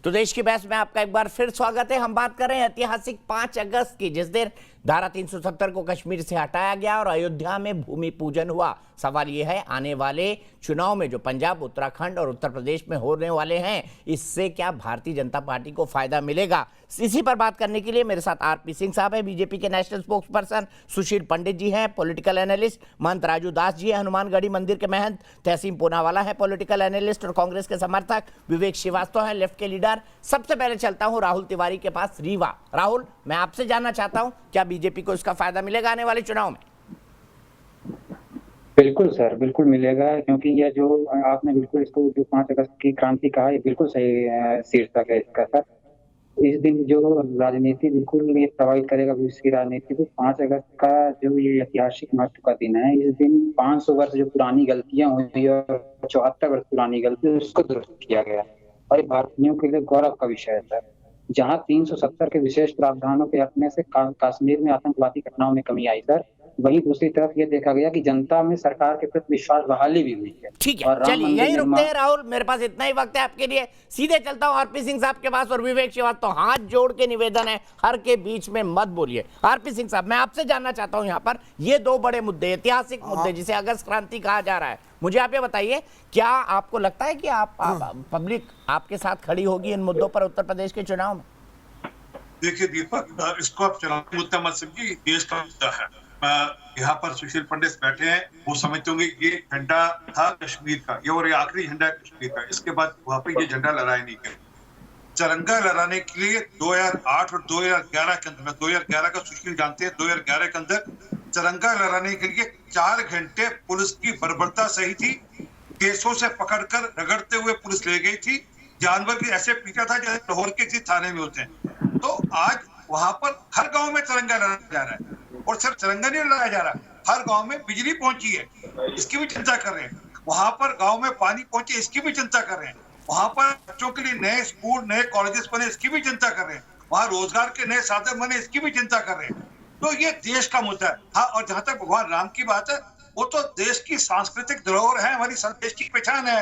तो देश की बहस में आपका एक बार फिर स्वागत है। हम बात कर रहे हैं ऐतिहासिक 5 अगस्त की, जिस दिन धारा 370 को कश्मीर से हटाया गया और अयोध्या में भूमि पूजन हुआ। सवाल यह है, आने वाले चुनाव में जो पंजाब, उत्तराखंड और उत्तर प्रदेश में होने वाले हैं, इससे क्या भारतीय जनता पार्टी को फायदा मिलेगा? इसी पर बात करने के लिए मेरे साथ आरपी सिंह साहब है, बीजेपी के नेशनल स्पोक्स पर्सन सुशील पंडित जी हैं, पॉलिटिकल एनालिस्ट महंत राजू दास जी है, हनुमानगढ़ी मंदिर के महंत तहसीन पूनावाला है, पॉलिटिकल एनालिस्ट और कांग्रेस के समर्थक विवेक श्रीवास्तव है, लेफ्ट के लीडर। सबसे पहले चलता हूं राहुल तिवारी के पास, रीवा। राहुल, मैं आपसे जानना चाहता हूं, क्या बीजेपी को इसका फायदा मिलेगा आने वाले चुनाव में? बिल्कुल सर, बिल्कुल मिलेगा, क्योंकि यह जो आपने बिल्कुल इसको जो 5 अगस्त की क्रांति कहा, ये बिल्कुल सही शीर्षक है इसका सर। इस दिन जो राजनीति बिल्कुल ये प्रभावित करेगा भविष्य की राजनीति को। 5 अगस्त का जो ये ऐतिहासिक महत्व का दिन है, इस दिन 500 वर्ष जो पुरानी गलतियां हुई और 74 वर्ष पुरानी गलती, उसको दुरुस्त किया गया और ये भारतीयों के लिए गौरव का विषय है सर। जहां 370 के विशेष प्रावधानों के हटने से कश्मीर में आतंकवादी घटनाओं में कमी आई सर, वहीं दूसरी तरफ ये देखा गया कि जनता में सरकार के प्रति विश्वास बहाली भी हुई है। ठीक है, चलिए यही रुकते हैं राहुल, मेरे पास इतना ही वक्त है आपके लिए। सीधे चलता हूं आरपी सिंह साहब के पास और विवेक श्रीवास्तव। तो हाथ जोड़ के निवेदन है, हर के बीच में मत बोलिए। आरपी सिंह साहब, मैं आपसे जानना चाहता हूं यहाँ पर ये 2 बड़े मुद्दे, ऐतिहासिक मुद्दे जिसे अगस्त क्रांति कहा जा रहा है, मुझे आप ये बताइए, क्या आपको लगता है कि पब्लिक आपके साथ खड़ी होगी इन मुद्दों पर उत्तर प्रदेश के चुनाव में? देखिए दीपक, इसको आप चुनावी मुद्दा मत समझिए, देश का मुद्दा है। यहाँ पर सुशील पंडित बैठे हैं, वो समझते होंगे ये झंडा था कश्मीर का, ये और ये आखिरी झंडा है कश्मीर का। इसके बाद वहां पर ये झंडा लहराया नहीं गया। तिरंगा लहराने के लिए 2008 और 2011 के अंदर, 2011 का सुशील जानते हैं, 2011 के अंदर तिरंगा लहराने के लिए 4 घंटे पुलिस की बर्बरता सही थी। केसों से पकड़कर रगड़ते हुए पुलिस ले गई थी, जानवर भी ऐसे पीटा था जैसे लाहौर के किसी थाने में होते हैं। तो आज वहां पर हर गांव में तिरंगा लहराया जा रहा है, और सिर्फ तिरंगा नहीं लहराया जा रहा, हर गांव में बिजली पहुंची है, इसकी भी चिंता कर रहे हैं। वहां पर गांव में पानी पहुंचे, इसकी भी चिंता कर रहे हैं। वहां पर बच्चों के लिए नए स्कूल, नए कॉलेजेस बने, इसकी भी चिंता कर रहे हैं। वहां रोजगार के नए साधन बने, इसकी भी चिंता कर रहे हैं। तो ये देश का मुद्दा है। हाँ, और जहां तक भगवान राम की बात है, वो तो देश की सांस्कृतिक धरोहर है, हमारी देश की पहचान है,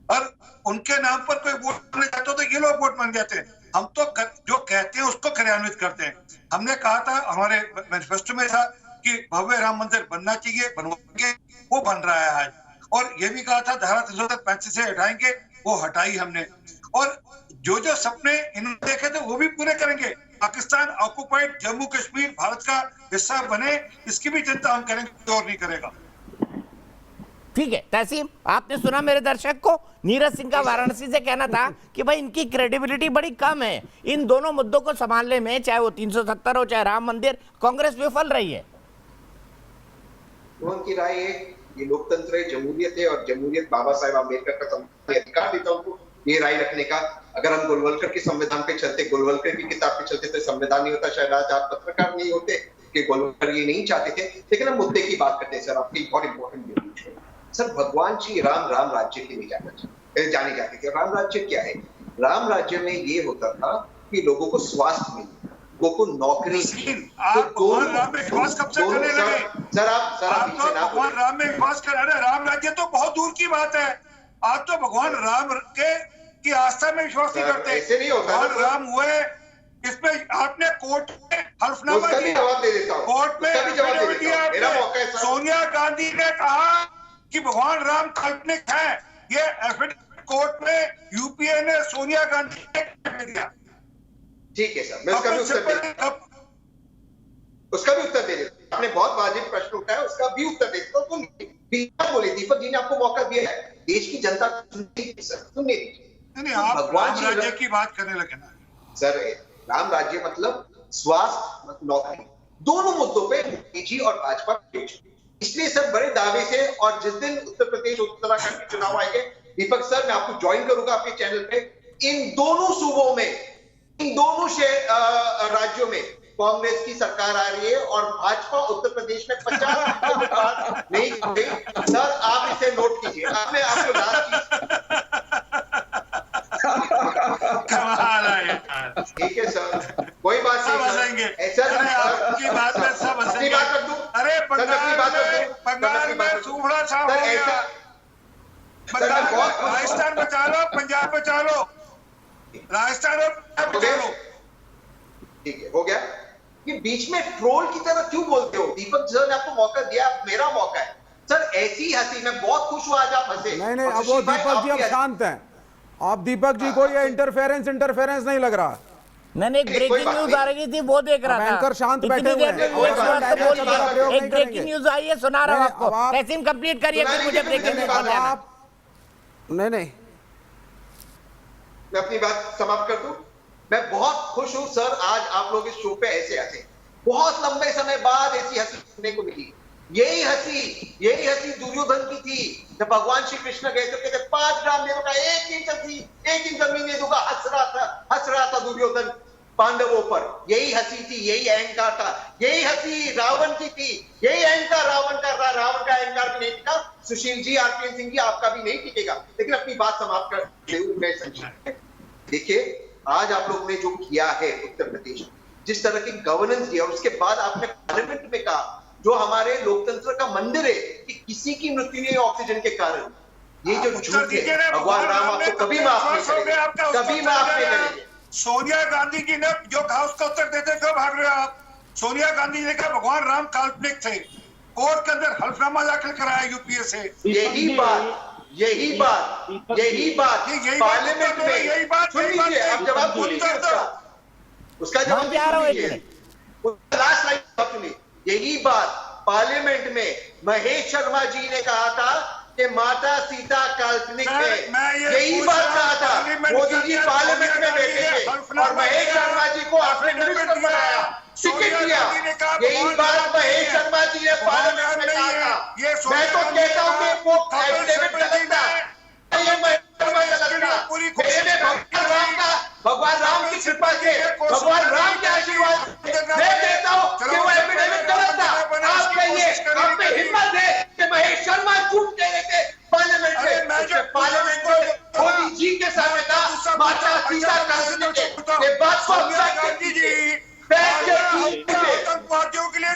और उनके नाम पर कोई वोट करने जाते हो तो ये लोग वोट मांग जाते हैं। हम तो जो कहते हैं उसको क्रियान्वित करते हैं। हमने कहा था, हमारे मैनिफेस्टो में था कि भव्य राम मंदिर बनना चाहिए, बनवाएंगे, वो बन रहा है आज। और ये भी कहा था धारा 335 से हटाएंगे, वो हटाई हमने। और जो जो सपने इन्होंने देखे थे वो भी पूरे करेंगे। पाकिस्तान ऑक्युपाइड जम्मू कश्मीर भारत का हिस्सा बने, इसकी भी चिंता हम करेंगे, और नहीं करेगा। ठीक है तहसीन, आपने सुना मेरे दर्शक को। नीरज सिंह का वाराणसी से कहना था कि भाई इनकी क्रेडिबिलिटी बड़ी कम है इन दोनों मुद्दों को संभालने में, चाहे वो 370 हो चाहे राम मंदिर, कांग्रेस विफल रही है। उनकी राय है, ये लोकतंत्र है, जमहूरियत है, और जमहूरियत बाबा साहेब अम्बेडकर का अधिकार देता उनको ये राय रखने का। अगर हम गोलवलकर के संविधान पे चलते, गोलवलकर की किताब पे चलते तो संविधान नहीं होता, शायद आज आप पत्रकार नहीं होते, कि गोलवलकर ये नहीं चाहते थे। लेकिन हम मुद्दे की बात करते हैं सर, आपकी बहुत इंपॉर्टेंट सर। भगवान श्री राम राम राज्य के लिए जाने जाते थे। राम राज्य क्या है? राम राज्य में ये होता था कि लोगों को स्वास्थ्य मिले, लोगों को नौकरी। आप भगवान राम में विश्वास कब से करने लगे? सर आप तो भगवान राम में विश्वास कर रहे हैं। राम राज्य तो बहुत दूर की बात है। आप तो भगवान राम के की आस्था में विश्वास नहीं करते। ऐसे नहीं होता। भगवान राम हुए, इसमें आपने कोर्ट में हल्फनामा दिया, कोर्ट में सोनिया गांधी ने कहा कि भगवान राम काल्पनिक है। ये एफिडेविट कोर्ट में यूपीए ने सोनिया गांधी ने दिया। ठीक है सर, मैं उसका भी उत्तर दे देता। आपने बहुत वाजिब प्रश्न उठाया, उसका भी उत्तर दे देता हूं। बोले दीपक जी ने आपको मौका दिया है, देश की जनता सुनने दीजिए। आप भगवान राज्य की बात करने लगे ना सर। राम राज्य मतलब स्वास्थ्य, नौकरी, दोनों मुद्दों पे बीजेपी और भाजपा, इसलिए सर बड़े दावे से। और जिस दिन उत्तर प्रदेश उत्तराखंड के चुनाव आएंगे दीपक सर, मैं आपको ज्वाइन करूंगा आपके चैनल पे। इन दोनों सूबों में, इन दोनों राज्यों में कांग्रेस की सरकार आ रही है, और भाजपा उत्तर प्रदेश में 50% नहीं गई। सर आप इसे नोट कीजिए। आपने आपको ठीक है सर, कोई बात नहीं सर। आपकी बात में सब हंसेंगे। अरे बंगाल में सूखड़ा सा हो गया, राजस्थान बचा लो, पंजाब बचा लो। राजस्थान और हो गया? ठीक है, हो गया। ये बीच में ट्रोल की तरह क्यों बोलते हो? दीपक सर ने आपको मौका दिया, मेरा मौका है सर। ऐसी हंसी, मैं बहुत खुश हुआ आज आप हंसे। नहीं, अब वो दीपक जी अब शांत हैं। आप दीपक जी को ये इंटरफेरेंस नहीं लग रहा। मैंने एक ब्रेकिंग न्यूज आ रही थी वो देख रहा था। एंकर शांत इतनी बैठे देर हुए में हैं। विवेक और श्रीवास्तव बोल का प्रयोग रहे नहीं एक करेंगे। ब्रेकिंग न्यूज आई है, सुना रहा हूं आपको। तहसीन कंप्लीट करिए, फिर मुझे ब्रेकिंग न्यूज बताना। नहीं, मैं अपनी बात समाप्त कर दूं। मैं बहुत खुश हूं सर, आज आप लोग इस शो पे ऐसे हंसे। बहुत लंबे समय बाद ऐसी हंसी सुनने को मिली। यही हंसी दुर्योधन की थी जब भगवान श्री कृष्ण गए तो कहते 5 ग्राम दे दूंगा, 1 इंच जमीन दे दूंगा। हंस रहा था दुर्योधन पांडवों पर। यही हंसी थी, यही अहंकार था। यही हंसी रावण की थी, यही अहंकार रावण का था। रावण का अहंकार भी नहीं टिका। सुशील जी, आरपीएन सिंह जी, आपका भी नहीं टिकेगा। लेकिन अपनी बात समाप्त कर देखिए, आज आप लोगों ने जो किया है उत्तर प्रदेश, जिस तरह की गवर्नेंस दिया, उसके बाद आपने पार्लियामेंट में कहा जो हमारे लोकतंत्र का मंदिर है कि किसी की मृत्यु नहीं ऑक्सीजन के कारण। ये जो झूठ है, भगवान राम आपको कभी माफ नहीं करेंगे, कभी माफ नहीं करेंगे। सोनिया गांधी जी ने जो कहा उसका उत्तर देते क्यों भाग रहे हो आप? सोनिया गांधी ने कहा भगवान राम काल्पनिक थे, कोर्ट के अंदर हल्फनामा दाखिल कराया यूपीए से। यही बात पार्लियामेंट में, यही बात सुन लीजिए, आप जवाब सुनिए उसका जवाब सुनिए, लास्ट लाइन सुनिए। यही बात पार्लियामेंट में महेश शर्मा जी ने कहा था कि माता सीता काल्पनिक है। यही बात कहा था। मोदी जी पार्लियामेंट में बैठे थे और महेश शर्मा जी को आपने मिनिस्टर बनाया, टिकट दिया। यही बात महेश शर्मा जी ने पार्लियामेंट में कहा था। मैं तो कहता हूं कि वो एफिडेविट गलत था, भगवान राम की कृपा से, भगवान राम के आशीर्वाद मैं देता हूं कि वो एफिडेविट गलत था। आप कहिए, आप में हिम्मत है कि महेश शर्मा झूठ कह रहे थे पार्लियामेंट में। पार्लियामेंट में मोदी जी के सामने था माता सीता काल्पनिक है। ये बात को गांधी जी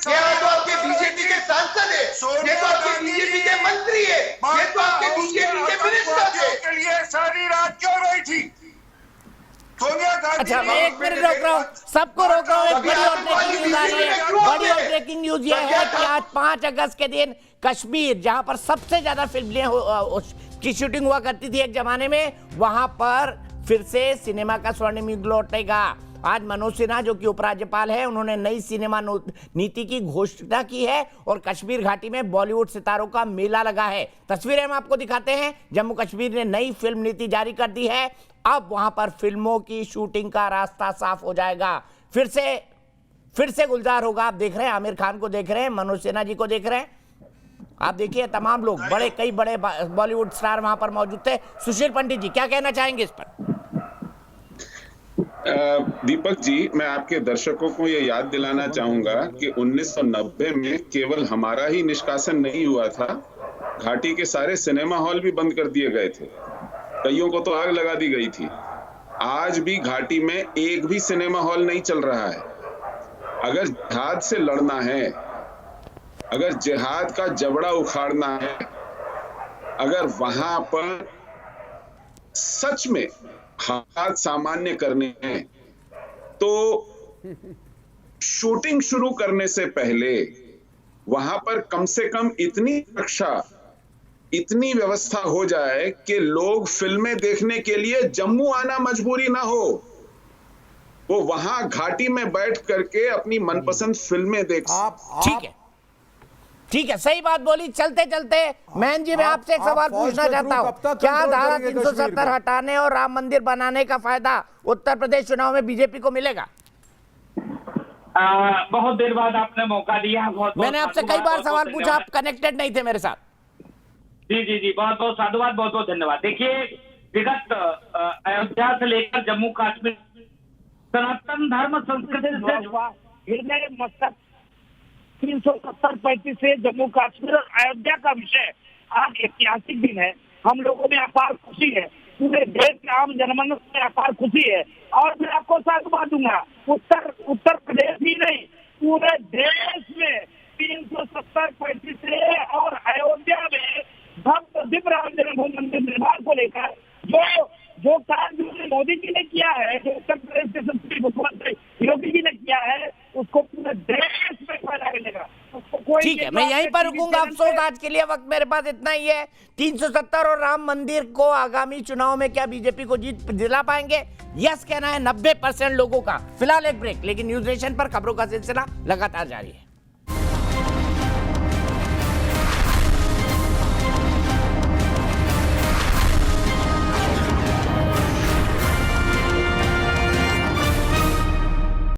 तो आपके बीजेपी के सांसद है, ये तो आपके बीजेपी के मंत्री है, ये तो आपके बीजेपी के मिनिस्टर है। के लिए सारी रात क्यों रही थी सोनिया गांधी? अच्छा, मैं एक मिनट रोक रहा हूँ, सबको रोक रहा हूँ। एक बड़ी और ब्रेकिंग न्यूज आ रही है। बड़ी और ब्रेकिंग न्यूज ये है कि आज 5 अगस्त के दिन कश्मीर, जहां पर सबसे ज्यादा फिल्में की शूटिंग हुआ करती थी एक जमाने में, वहां पर फिर से सिनेमा का स्वर्णिम युग लौटेगा। आज मनोज सिन्हा जो कि उपराज्यपाल है, उन्होंने नई सिनेमा नीति की घोषणा की है और कश्मीर घाटी में बॉलीवुड सितारों का मेला लगा है। तस्वीरें हम आपको दिखाते हैं। जम्मू कश्मीर ने नई फिल्म नीति जारी कर दी है। अब वहां पर फिल्मों की शूटिंग का रास्ता साफ हो जाएगा। फिर से गुलजार होगा। आप देख रहे हैं, आमिर खान को देख रहे हैं, मनोज सिन्हा जी को देख रहे हैं। आप देखिए, तमाम लोग, कई बड़े बॉलीवुड स्टार वहां पर मौजूद थे। सुशील पंडित जी, क्या कहना चाहेंगे इस पर? दीपक जी, मैं आपके दर्शकों को ये याद दिलाना चाहूंगा कि 1990 में केवल हमारा ही निष्कासन नहीं हुआ था, घाटी के सारे सिनेमा हॉल भी बंद कर दिए गए थे, कईयों को तो आग लगा दी गई थी। आज भी घाटी में एक भी सिनेमा हॉल नहीं चल रहा है। अगर जिहाद से लड़ना है, अगर जिहाद का जबड़ा उखाड़ना है, अगर वहां पर सच में हालात सामान्य करने हैं, तो शूटिंग शुरू करने से पहले वहां पर कम से कम इतनी रक्षा, इतनी व्यवस्था हो जाए कि लोग फिल्में देखने के लिए जम्मू आना मजबूरी ना हो, वो वहां घाटी में बैठ करके अपनी मनपसंद फिल्में देख। ठीक है, सही बात बोली। चलते चलते मैन जी, मैं आपसे एक सवाल पूछना चाहता हूँ, क्या धारा 370 हटाने और राम मंदिर बनाने का फायदा उत्तर प्रदेश चुनाव में बीजेपी को मिलेगा? बहुत देर बाद आपने मौका दिया। मैंने आपसे कई बार सवाल पूछा, आप कनेक्टेड नहीं थे मेरे साथ। जी, बहुत बहुत साधुवाद, बहुत बहुत धन्यवाद। देखिए, विगत अयोध्या से लेकर जम्मू कश्मीर सनातन धर्म संस्कृति से हृदय मस्तक 370-35 से जम्मू कश्मीर और अयोध्या का विषय आज ऐतिहासिक दिन है। हम लोगों में अपार खुशी है, पूरे देश के आम जनमानस में अपार खुशी है। और मैं आपको साथ बात दूंगा, उत्तर प्रदेश ही नहीं, पूरे देश में 370-35 से और अयोध्या में भक्त दिव्य राम जन्मभूमि मंदिर निर्माण को लेकर जो जो कार्य मोदी जी ने किया है, जो उत्तर प्रदेश के संसदीय मुख्यमंत्री योगी जी ने किया है, उसको पूरे देश में फैलाया जाएगा। ठीक है, मैं यहीं पर रुकूंगा। अफसोस आज के लिए वक्त मेरे पास इतना ही है। 370 और राम मंदिर को आगामी चुनाव में क्या बीजेपी को जीत दिला पाएंगे? यस कहना है 90% लोगों का। फिलहाल एक ब्रेक, लेकिन न्यूज नेशन पर खबरों का सिलसिला लगातार जारी है।